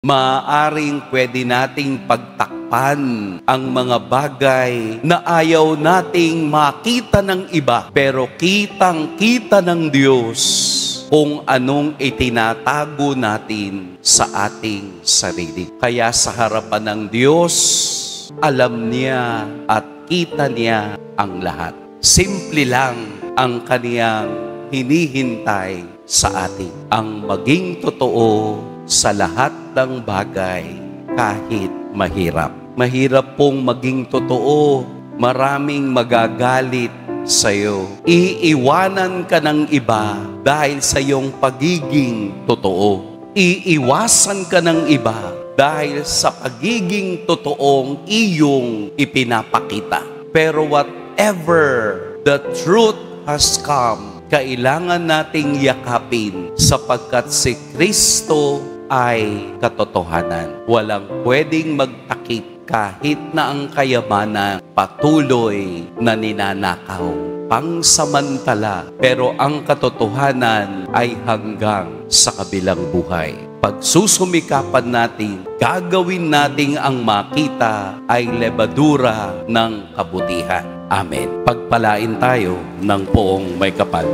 Maaaring pwede nating pagtakpan ang mga bagay na ayaw nating makita ng iba, pero kitang-kita ng Diyos kung anong itinatago natin sa ating sarili. Kaya sa harapan ng Diyos, alam niya at kita niya ang lahat. Simple lang ang kaniyang hinihintay sa atin, ang maging totoo sa lahat ng bagay kahit mahirap. Mahirap pong maging totoo, maraming magagalit sa'yo. Iiwanan ka ng iba dahil sa iyong pagiging totoo. Iiwasan ka ng iba dahil sa pagiging totoong iyong ipinapakita. Pero whatever the truth has come, kailangan nating yakapin sapagkat si Kristo ay katotohanan. Walang pwedeng magtakip kahit na ang kayamanan patuloy na ninanakaw. Pangsamantala, pero ang katotohanan ay hanggang sa kabilang buhay. Pagsusumikapan natin, gagawin nating ang makita ay lebadura ng kabutihan. Amen. Pagpalain tayo ng poong may kapal.